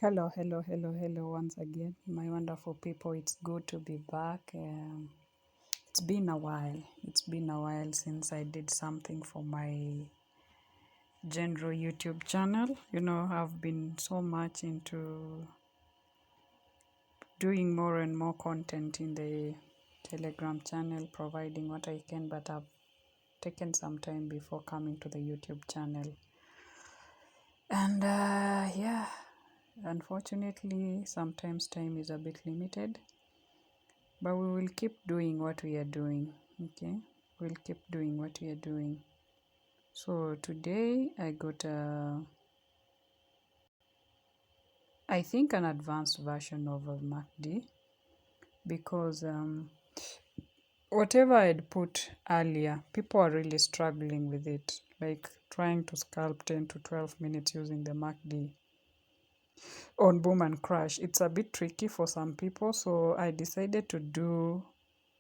Hello once again, my wonderful people. It's good to be back. It's been a while. It's been a while since I did something for my general YouTube channel. I've been so much into doing more and more content in the Telegram channel, providing what I can, but I've taken some time before coming to the YouTube channel. And yeah, unfortunately, sometimes time is a bit limited. But we will keep doing what we are doing, okay? We'll keep doing what we are doing. So today I got I think an advanced version of a MACD because whatever I'd put earlier, people are really struggling with it. Like trying to scalp 10 to 12 minutes using the MACD on boom and crash. It's a bit tricky for some people, so I decided to do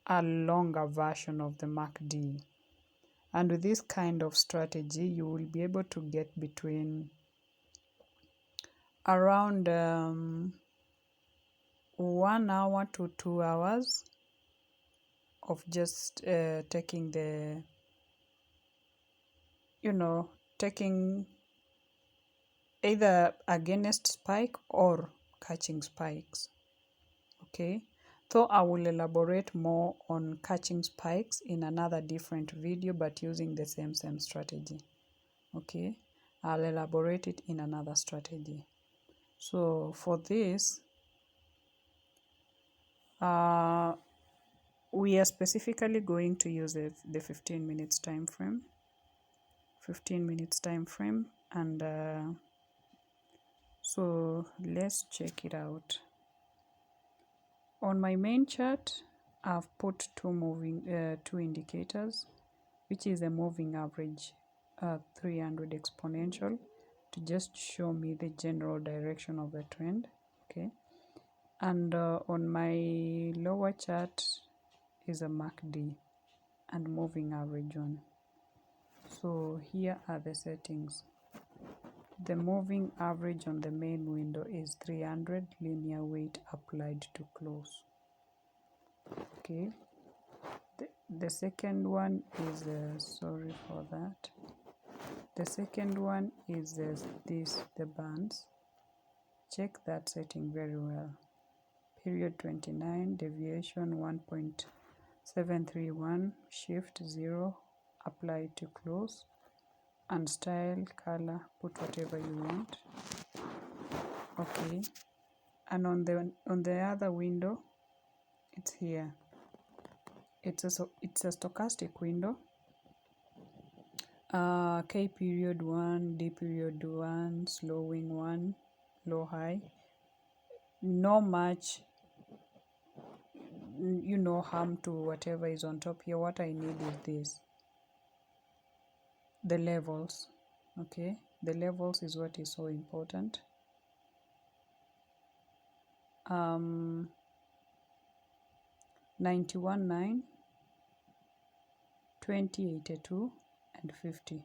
a longer version of the MACD. And with this kind of strategy, you will be able to get between around 1 hour to 2 hours of just taking taking either against spike or catching spikes. Okay, so I will elaborate more on catching spikes in another different video, but using the same strategy. Okay, I'll elaborate it in another strategy. So for this, we are specifically going to use the 15 minutes time frame. 15 minutes time frame, and so let's check it out. On my main chart, I've put two indicators, which is a moving average 300 exponential to just show me the general direction of the trend. Okay, and on my lower chart is a MACD and moving average one. So here are the settings. The moving average on the main window is 300, linear weight applied to close. Okay, the second one is sorry for that. The second one is the bands. Check that setting very well. Period 29, deviation 1.731, shift 0, apply to close, and style, color, put whatever you want. Okay, and on the other window, it's here. It's a stochastic window. K period 1, D period 1, slowing 1, low high. No much harm to whatever is on top here. What I need is this, the levels. Okay, the levels is what is so important. 91.9, 2082, and 50.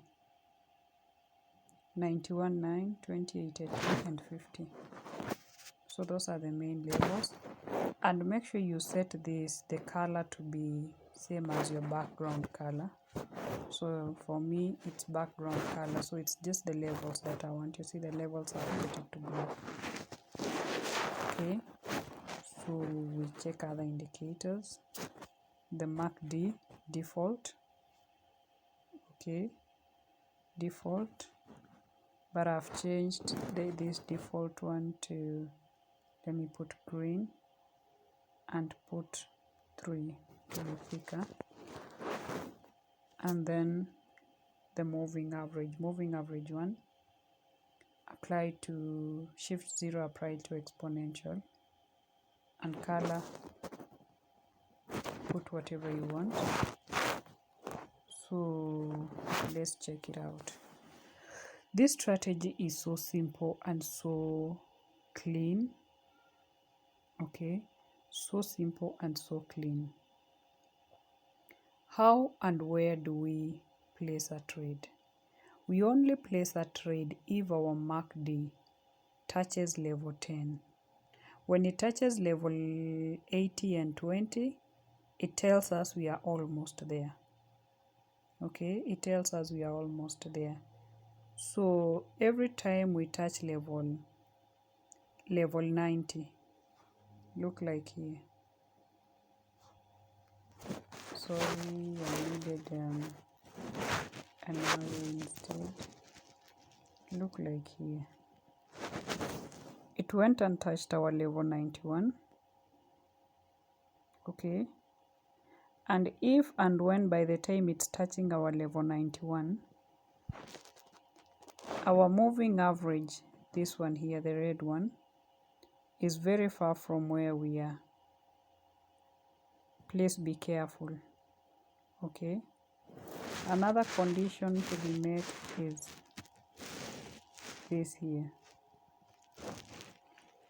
91.9, 2082, and 50. So those are the main levels. And make sure you set the color to be same as your background color. So for me, it's background color, so it's just the levels that I want. You see the levels are put it to go. Okay, so we check other indicators. The MACD default. Okay, default, but I've changed this default one to, let me put green and put 3 to be thicker. And then the moving average one, apply to shift 0, apply to exponential, and color, put whatever you want. So let's check it out. This strategy is so simple and so clean. Okay, so simple and so clean. How and where do we place a trade? We only place a trade if our MACD touches level 10. When it touches level 80 and 20, it tells us we are almost there. Okay, it tells us we are almost there. So every time we touch level 90, look like here. Sorry, I needed an arrow instead. Look like here. It went and touched our level 91. Okay. And if and when by the time it's touching our level 91, our moving average, this one here, the red one, is very far from where we are. Please be careful. Okay. Another condition to be met is this here.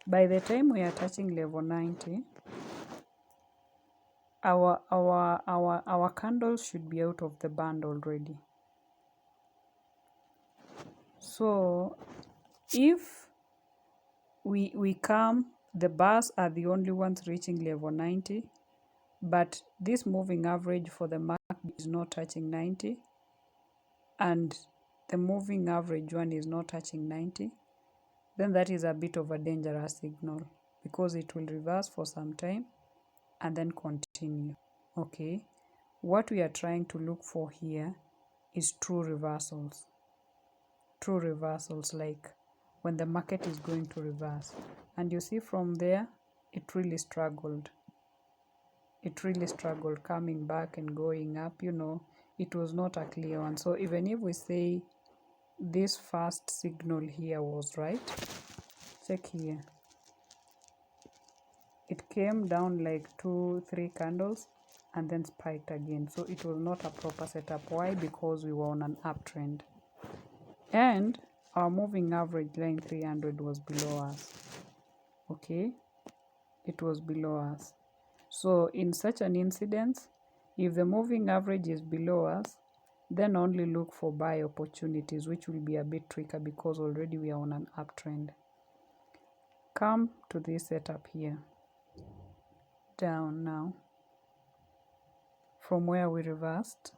By the time we are touching level 90, our candles should be out of the band already. So if we come, the bars are the only ones reaching level 90, but this moving average for the MACD is not touching 90, and the moving average one is not touching 90, then that is a bit of a dangerous signal, because it will reverse for some time and then continue. Okay, what we are trying to look for here is true reversals. True reversals, like when the market is going to reverse. And you see from there, it really struggled. It really struggled coming back and going up, you know, it was not a clear one. So even if we say this first signal here was right, check here. It came down like 2-3 candles and then spiked again. So it was not a proper setup. Why? Because we were on an uptrend. And our moving average line 300 was below us. Okay, it was below us. So in such an incidence, if the moving average is below us, then only look for buy opportunities, which will be a bit trickier because already we are on an uptrend. Come to this setup here, down now, from where we reversed.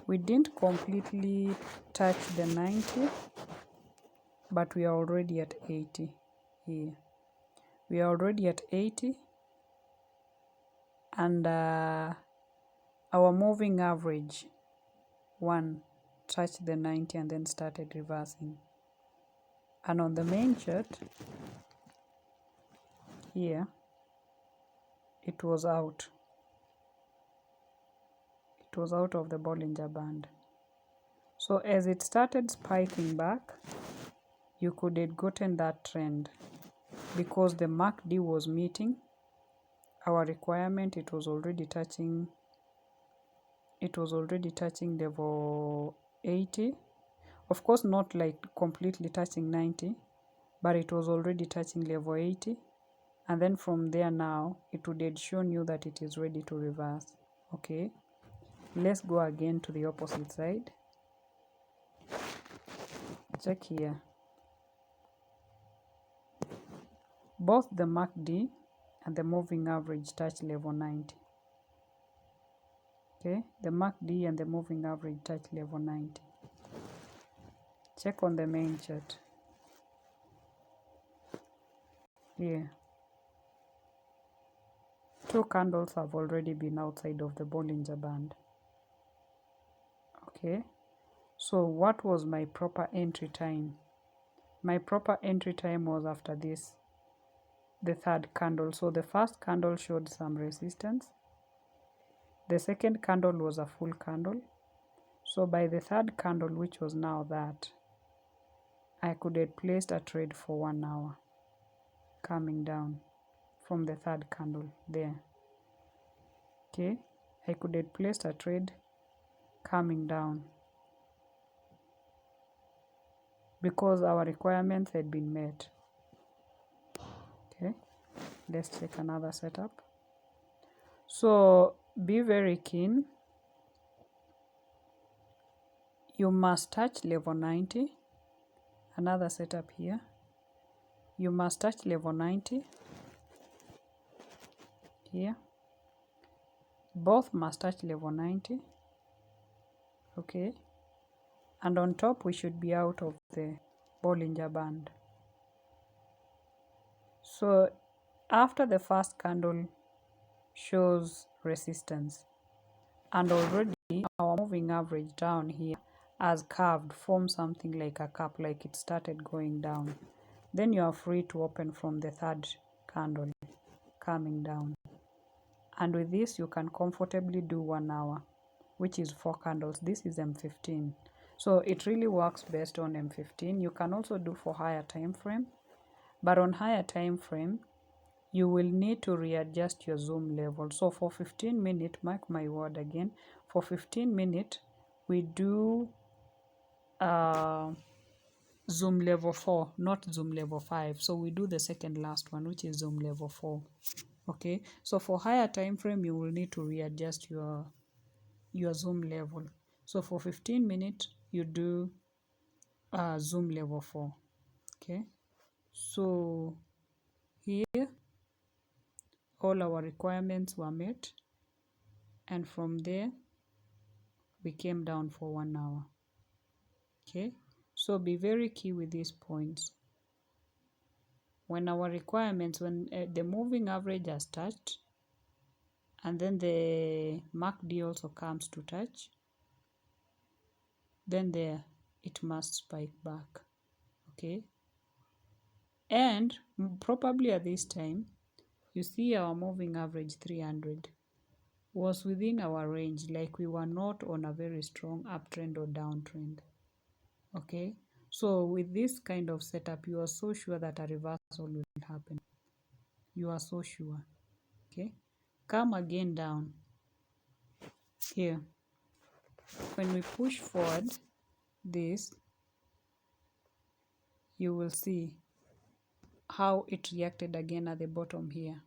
We didn't completely touch the 90, but we are already at 80 here. We are already at 80, and our moving average one touched the 90 and then started reversing. And on the main chart here, it was out. It was out of the Bollinger Band. So as it started spiking back, you could have gotten that trend because the MACD was meeting our requirement. It was already touching level 80. Of course, not like completely touching 90, but it was already touching level 80. And then from there now, it would have shown you that it is ready to reverse. Okay, let's go again to the opposite side. Check here. Both the MACD and the moving average touch level 90. Okay, the MACD and the moving average touch level 90. Check on the main chart. Here, two candles have already been outside of the Bollinger Band. Okay, so what was my proper entry time? My proper entry time was after this, the third candle. So the first candle showed some resistance. The second candle was a full candle. So by the third candle, which was now that, I could have placed a trade for 1 hour coming down from the third candle there. Okay, I could have placed a trade coming down because our requirements had been met. Okay, let's check another setup. So be very keen. You must touch level 90 another setup here. You must touch level 90 here. Both must touch level 90. Okay. And on top we should be out of the Bollinger Band. So after the first candle shows resistance, and already our moving average down here has curved, formed something like a cup, like it started going down, then you are free to open from the third candle coming down. And with this you can comfortably do 1 hour, which is 4 candles. This is M15, so it really works best on M15. You can also do for higher time frame, but on higher time frame you will need to readjust your zoom level. So for 15 minutes, mark my word again, for 15 minutes we do zoom level 4, not zoom level 5. So we do the second last one, which is zoom level 4. Okay, so for higher time frame you will need to readjust your zoom level. So for 15 minutes you do zoom level 4. Okay, so here all our requirements were met, and from there we came down for 1 hour. Okay, so be very key with these points. When our requirements, when the moving average has touched, and then the MACD also comes to touch, then there it must spike back. Okay, and probably at this time you see our moving average 300 was within our range, like we were not on a very strong uptrend or downtrend. Okay, so with this kind of setup you are so sure that a reversal will happen. You are so sure. Okay, come again down here. When we push forward this, you will see how it reacted again at the bottom here.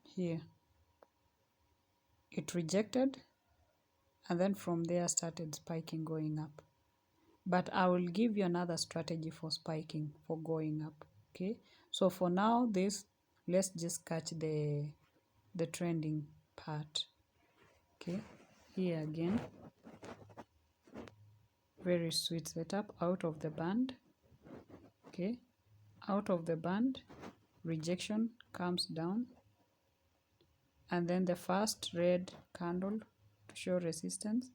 Here it rejected, and then from there started spiking, going up. But I will give you another strategy for spiking, for going up. Okay, so for now this, let's just catch the trending part. Okay, here again, very sweet setup, out of the band. Okay, out of the band, rejection comes down, and then the first red candle to show resistance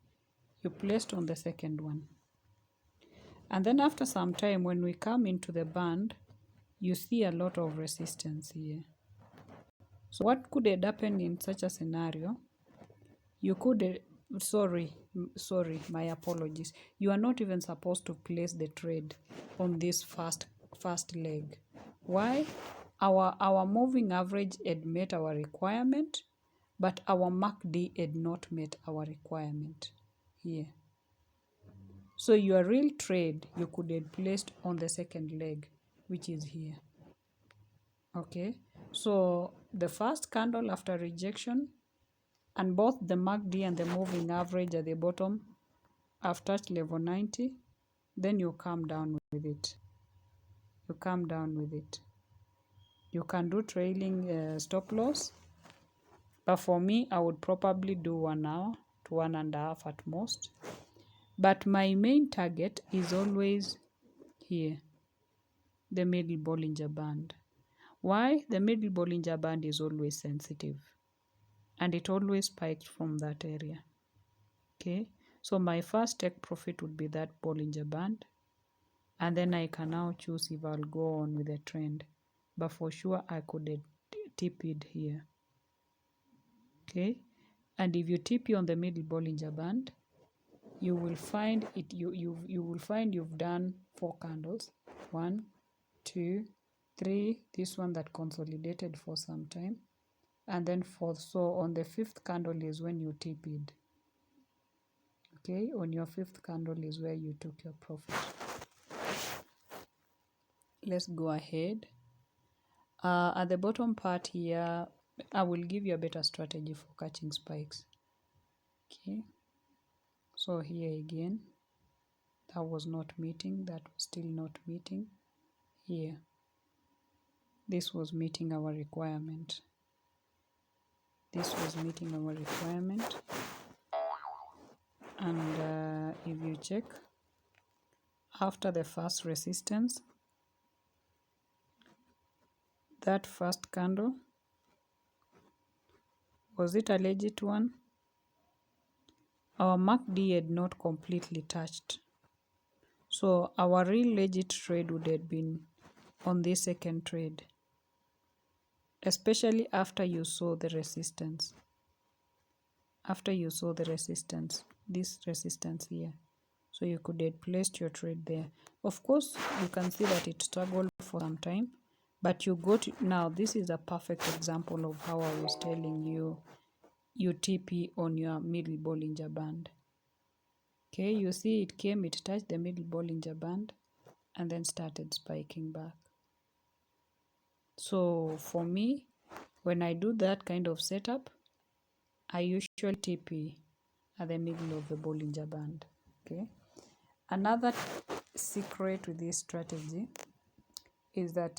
you placed on the second one. And then after some time, when we come into the band, you see a lot of resistance here. So what could happen in such a scenario? You could sorry, my apologies, you are not even supposed to place the trade on this first leg. Why? Our moving average had met our requirement, but our MACD had not met our requirement here. So your real trade you could have placed on the second leg, which is here. Okay, so the first candle after rejection, and both the MACD and the moving average at the bottom have touched level 90, then you come down with it. You come down with it. You can do trailing stop loss, but for me I would probably do 1 hour to 1.5 at most. But my main target is always here, the middle Bollinger Band. Why? The middle Bollinger Band is always sensitive, and it always spikes from that area. Okay, so my first take profit would be that Bollinger Band, and then I can now choose if I'll go on with the trend, but for sure I could TP here. Okay, and if you TP on the middle Bollinger Band, you will find it, you will find you've done 4 candles, 1, 2, 3, this one that consolidated for some time, and then 4. So on the 5th candle is when you TP'd. Okay, on your 5th candle is where you took your profit. Let's go ahead. At the bottom part here, I will give you a better strategy for catching spikes. Okay, so here again, that was not meeting, that was still not meeting. Here, this was meeting our requirement. This was meeting our requirement. And if you check, after the first resistance, that first candle, was it a legit one? Our MACD had not completely touched. So our real legit trade would have been on this second trade, especially after you saw the resistance. After you saw the resistance, this resistance here. So you could have placed your trade there. Of course, you can see that it struggled for some time, but you got it. Now, this is a perfect example of how I was telling you, you TP on your middle Bollinger Band. Okay, you see it came, it touched the middle Bollinger Band, and then started spiking back. So for me, when I do that kind of setup, I usually TP at the middle of the Bollinger Band. Okay. Another secret with this strategy is that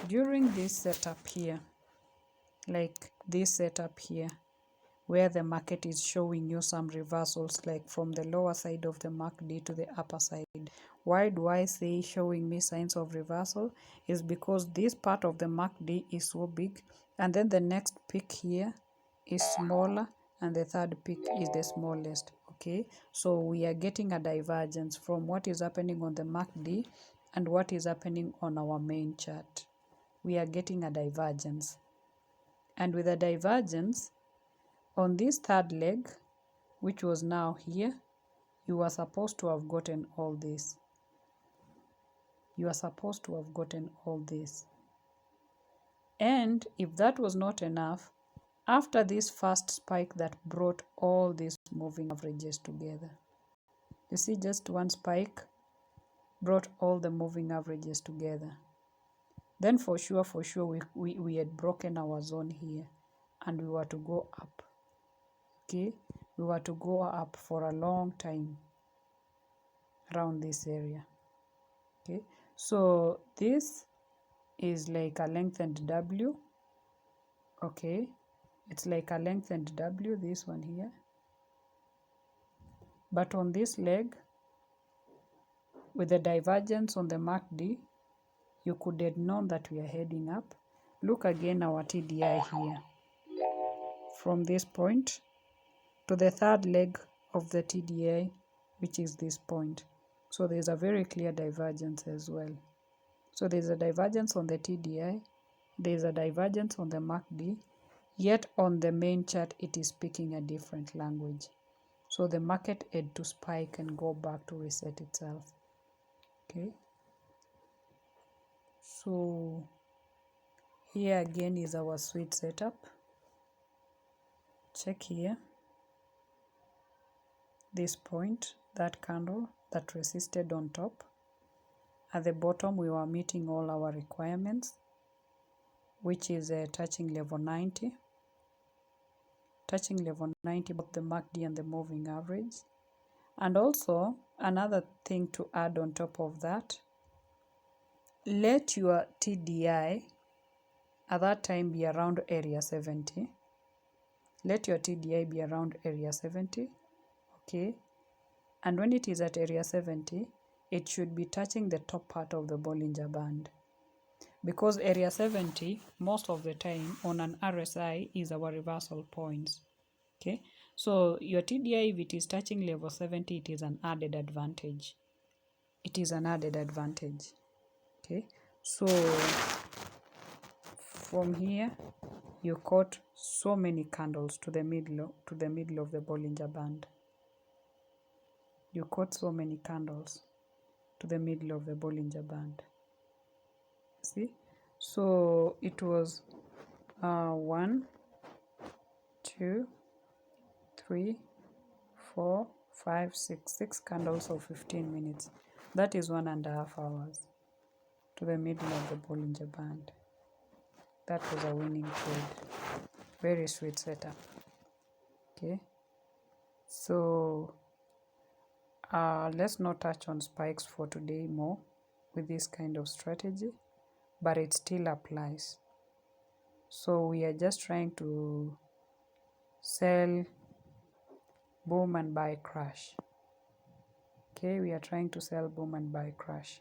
during this setup here, like this setup here, where the market is showing you some reversals, like from the lower side of the MACD to the upper side. Why do I say showing me signs of reversal? Is because this part of the MACD is so big, and then the next peak here is smaller, and the third peak is the smallest. Okay, so we are getting a divergence from what is happening on the MACD and what is happening on our main chart. We are getting a divergence, and with a divergence on this third leg, which was now here, you are supposed to have gotten all this. You are supposed to have gotten all this. And if that was not enough, after this first spike that brought all these moving averages together, you see, just one spike brought all the moving averages together. Then for sure, we had broken our zone here, and we were to go up. Okay, we were to go up for a long time around this area. Okay, so this is like a lengthened W. Okay, it's like a lengthened W, this one here. But on this leg, with the divergence on the MACD, you could have known that we are heading up. Look again our TDI here. From this point to the third leg of the TDI, which is this point. So there's a very clear divergence as well. So there's a divergence on the TDI, there's a divergence on the MACD, yet on the main chart it is speaking a different language. So the market had to spike and go back to reset itself. Okay. So here again is our sweet setup. Check here. This point, that candle that resisted on top. At the bottom, we were meeting all our requirements, which is touching level 90. Touching level 90, both the MACD and the moving average. And also, another thing to add on top of that, let your TDI at that time be around area 70. Let your TDI be around area 70. Okay. And when it is at area 70, it should be touching the top part of the Bollinger Band. Because area 70, most of the time on an RSI, is our reversal points. Okay, so your TDI, if it is touching level 70, it is an added advantage. It is an added advantage. Okay, so from here, you caught so many candles to the middle of the Bollinger Band. You caught so many candles to the middle of the Bollinger Band. See, so it was 1, 2, 3, 4, 5, 6 candles of 15 minutes. That is 1.5 hours to the middle of the Bollinger Band. That was a winning trade. Very sweet setup. Okay, so Let's not touch on spikes for today more with this kind of strategy, but it still applies. So we are just trying to sell boom and buy crash. Okay, we are trying to sell boom and buy crash.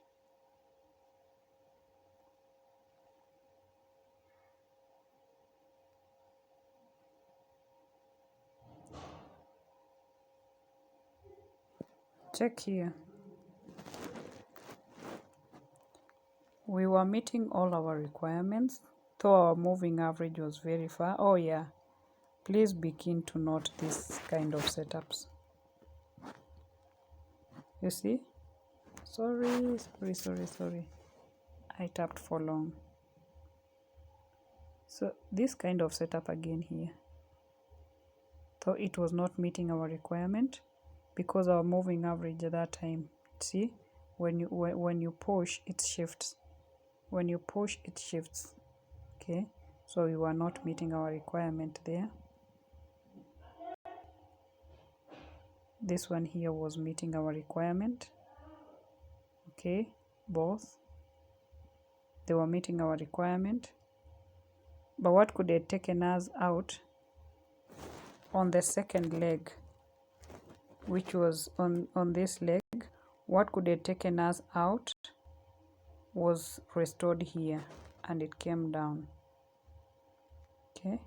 Check here. We were meeting all our requirements, though our moving average was very far. Oh yeah, please begin to note this kind of setups. You see? Sorry. I tapped for long. So this kind of setup again here. Though it was not meeting our requirement because our moving average at that time, see, when you push, it shifts. When you push, it shifts. Okay, so we were not meeting our requirement there. This one here was meeting our requirement. Okay, both. They were meeting our requirement. But what could have taken us out on the second leg, which was on this leg, what could have taken us out was restored here and it came down. Okay,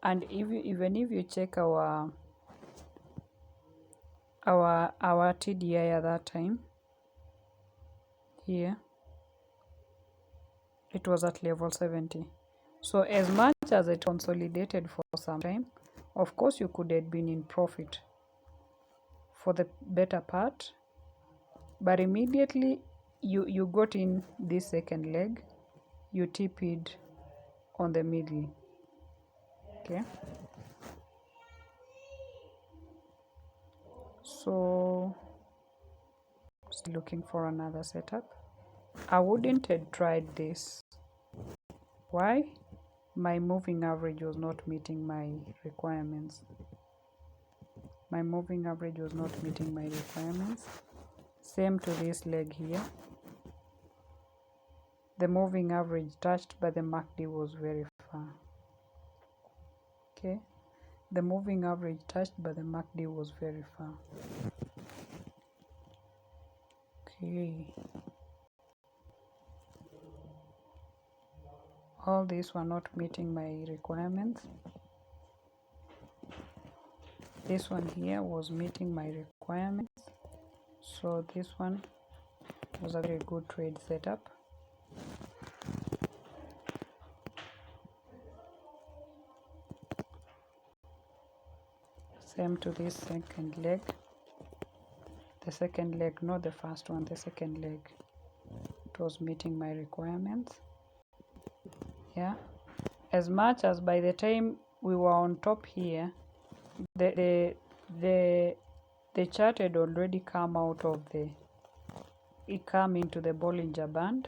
and even if you check our TDI at that time, here it was at level 70. So as much as it consolidated for some time, of course you could have been in profit for the better part, but immediately you got in this second leg, you TP'd on the middle. Okay, so still looking for another setup. I wouldn't have tried this. Why? My moving average was not meeting my requirements. My moving average was not meeting my requirements. Same to this leg here. The moving average touched by the MACD was very far. Okay, the moving average touched by the MACD was very far. Okay, all these were not meeting my requirements. This one here was meeting my requirements, so this one was a very good trade setup. Same to this second leg. The second leg, not the first one, the second leg, it was meeting my requirements. Yeah, as much as by the time we were on top here, the chart had already come out of it came into the Bollinger Band,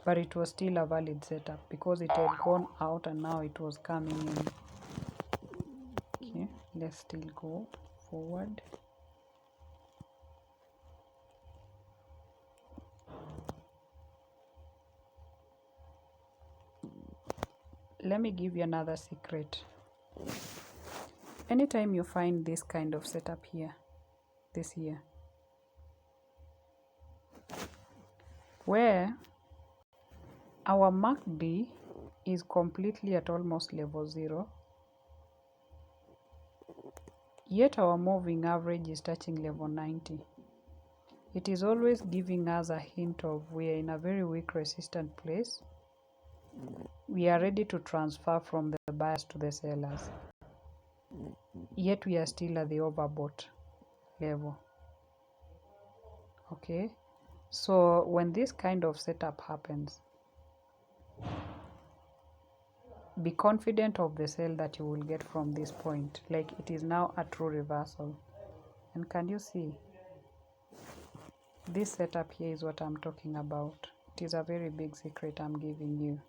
but it was still a valid setup because it had gone out and now it was coming in. Okay, let's still go forward. Let me give you another secret. Anytime you find this kind of setup here, this here, where our MACD is completely at almost level 0, yet our moving average is touching level 90. It is always giving us a hint of we are in a very weak resistant place. We are ready to transfer from the buyers to the sellers, yet we are still at the overbought level. Okay, so when this kind of setup happens, be confident of the sell that you will get from this point. Like it is now a true reversal. And can you see? This setup here is what I'm talking about. It is a very big secret I'm giving you.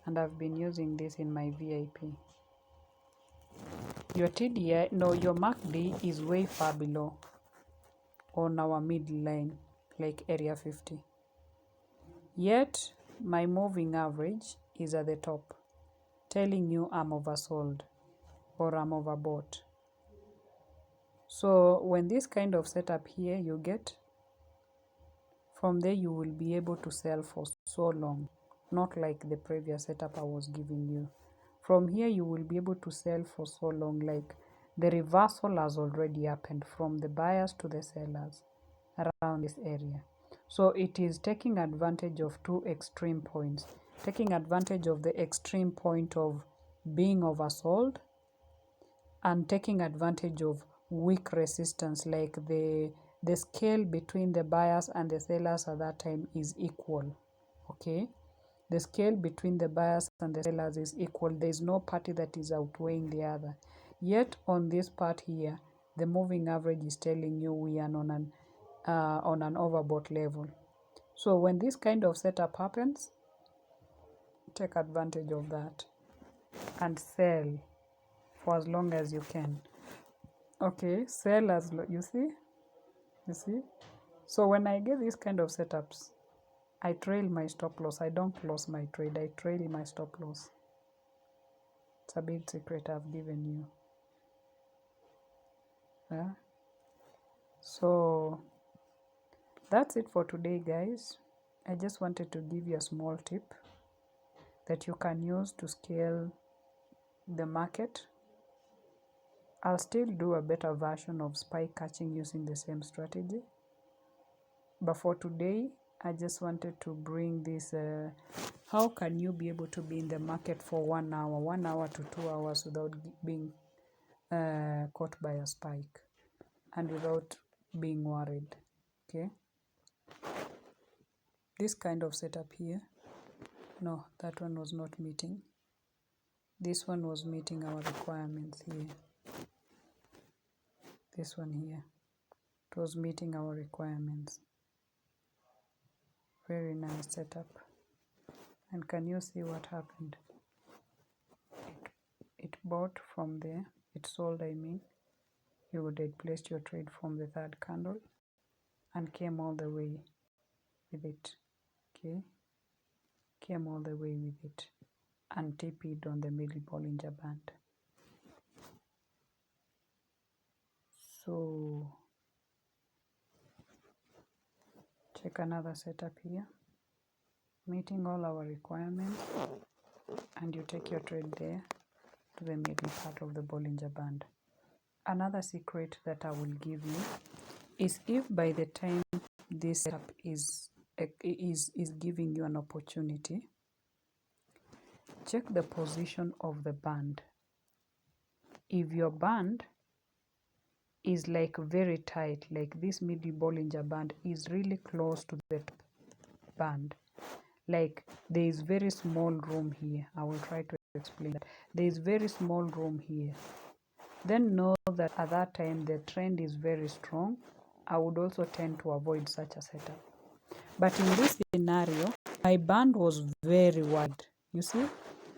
And I've been using this in my VIP. Your TDI, no, your MACD is way far below. on our middle line, like area 50. Yet my moving average is at the top, telling you I'm oversold or I'm overbought. So when this kind of setup here you get, from there you will be able to sell for so long, not like the previous setup I was giving you. From here you will be able to sell for so long, like the reversal has already happened from the buyers to the sellers around this area. So it is taking advantage of two extreme points, taking advantage of the extreme point of being oversold and taking advantage of weak resistance, like the scale between the buyers and the sellers at that time is equal. Okay, the scale between the buyers and the sellers is equal. There is no party that is outweighing the other. Yet on this part here, the moving average is telling you we are on an overbought level. So when this kind of setup happens, take advantage of that and sell for as long as you can. Okay, sell as you see. So when I get these kind of setups, I trail my stop loss. I don't close my trade, I trail my stop loss. It's a big secret I've given you. Yeah. So that's it for today, guys. I just wanted to give you a small tip that you can use to scale the market. I'll still do a better version of spike catching using the same strategy. But for today, I just wanted to bring this, how can you be able to be in the market for 1 hour to 2 hours without being caught by a spike and without being worried. Okay, this kind of setup here, no, that one was not meeting. This one was meeting our requirements here. This one here, it was meeting our requirements. Very nice setup. And can you see what happened? It bought from there, it sold, I mean. You would have placed your trade from the third candle and came all the way with it. Okay, came all the way with it and TP'd on the middle Bollinger Band. So check another setup here, meeting all our requirements, and you take your trade there to the middle part of the Bollinger Band. Another secret that I will give you is, if by the time this setup is giving you an opportunity, check the position of the band. If your band is like very tight, like this middle Bollinger Band is really close to the band, like there is very small room here, I will try to explain that. There is very small room here, then know that at that time the trend is very strong. I would also tend to avoid such a setup. But in this scenario, my band was very wide. You see,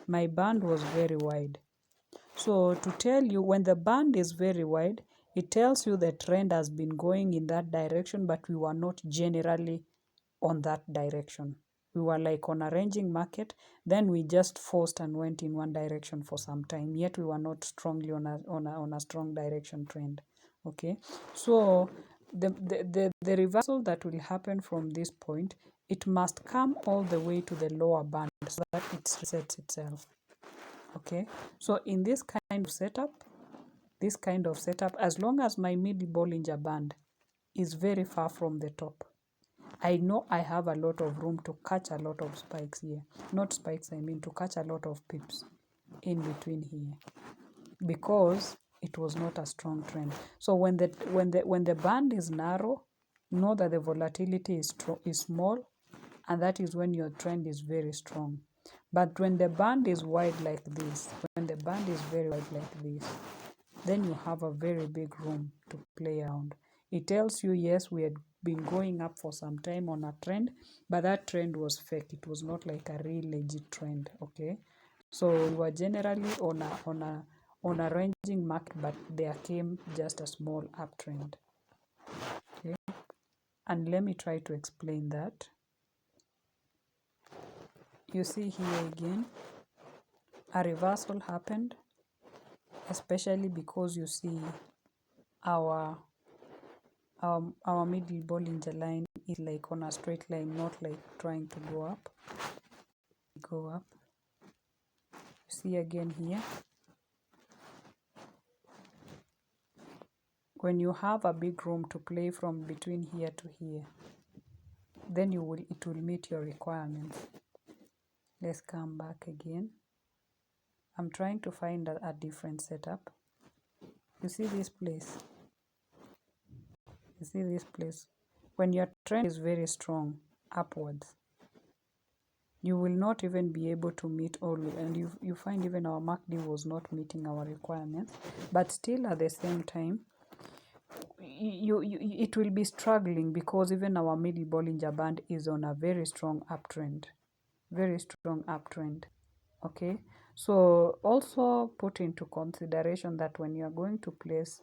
my band was very wide. So to tell you, when the band is very wide, it tells you the trend has been going in that direction, but we were not generally on that direction. We were like on a ranging market, then we just forced and went in one direction for some time, yet we were not strongly on a strong direction trend. Okay, so the reversal that will happen from this point, it must come all the way to the lower band so that it resets itself. Okay, so in this kind of setup, as long as my middle Bollinger Band is very far from the top, I know I have a lot of room to catch a lot of spikes here. Not spikes, I mean to catch a lot of pips in between here, because it was not a strong trend. So when the band is narrow, know that the volatility is small, and that is when your trend is very strong. But when the band is wide like this, when the band is very wide like this, then you have a very big room to play around. It tells you, yes, we had been going up for some time on a trend, but that trend was fake. It was not like a real legit trend. Okay, so we were generally on a ranging market, but there came just a small uptrend. Okay, And let me try to explain that. You see here again, a reversal happened, especially because you see our middle Bollinger line is like on a straight line, not like trying to go up. You see again here, when you have a big room to play from between here to here, then it will meet your requirements. Let's come back again. I'm trying to find a different setup. You see this place? You see this place? When your trend is very strong upwards, you will not even be able to meet all, and you find even our MACD was not meeting our requirements, but still at the same time, it will be struggling because even our middle Bollinger Band is on a very strong uptrend. Okay, so also put into consideration that when you are going to place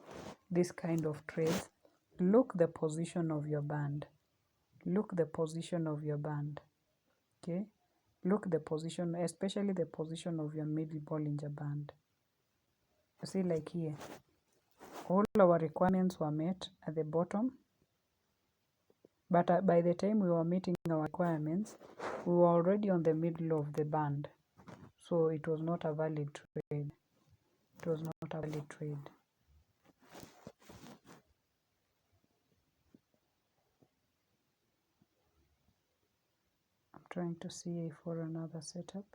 this kind of trades, look the position of your band. Okay, look the position, especially the position of your middle Bollinger Band. You see, like here, all our requirements were met at the bottom, but by the time we were meeting our requirements, we were already on the middle of the band. So it was not a valid trade. I'm trying to see for another setup.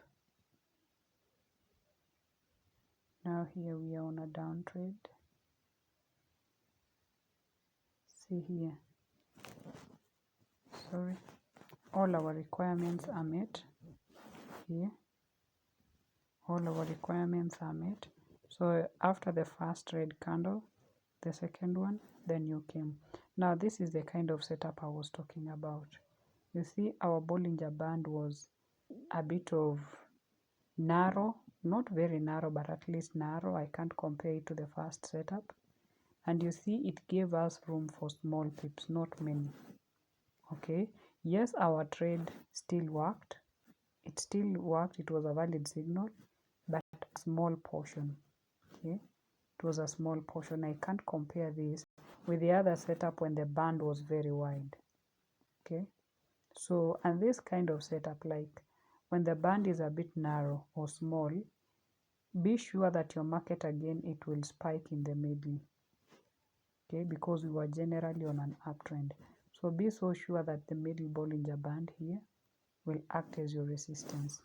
Now here we are on a down trade. See here. Sorry. All our requirements are met. Here. All our requirements are met. So after the first red candle, the second one, then you came. Now this is the kind of setup I was talking about. You see, our Bollinger Band was a bit of narrow, not very narrow, but at least narrow. I can't compare it to the first setup. And you see, it gave us room for small pips, not many. Okay, yes, our trade still worked. It still worked. It was a valid signal, but a small portion. Okay, it was a small portion. I can't compare this with the other setup when the band was very wide. Okay, so, and this kind of setup, like when the band is a bit narrow or small, be sure that your market again, it will spike in the middle. Okay, because we were generally on an uptrend. So be so sure that the middle Bollinger Band here will act as your resistance.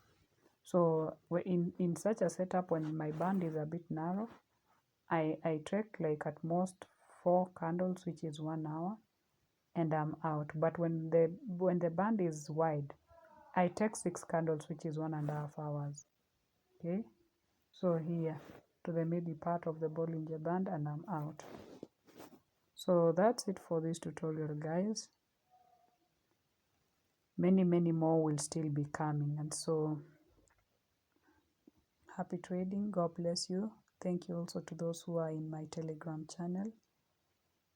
So in such a setup, when my band is a bit narrow, I take like at most 4 candles, which is 1 hour, and I'm out. But when the band is wide, I take 6 candles, which is 1.5 hours. Okay, so here to the middle part of the Bollinger Band, and I'm out. So that's it for this tutorial, guys. Many more will still be coming, and so happy trading. God bless you. Thank you also to those who are in my Telegram channel,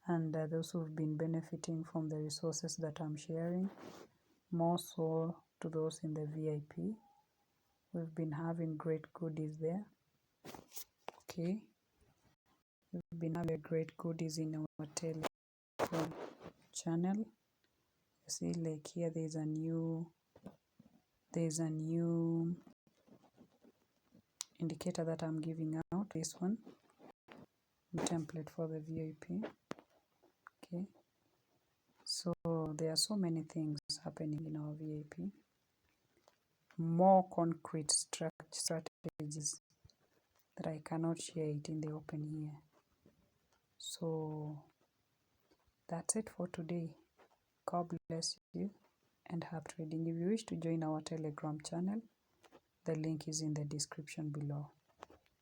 and those who've been benefiting from the resources that I'm sharing. More so to those in the VIP. We've been having great goodies there. Okay, we've been having great goodies in our Telegram channel. You see, like here, there's a new indicator that I'm giving out. This one, template for the VIP. Okay, so there are so many things happening in our VIP. More concrete strategies that I cannot share it in the open here. So that's it for today. God bless you and happy trading. If you wish to join our Telegram channel, the link is in the description below.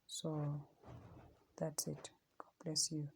So that's it. God bless you.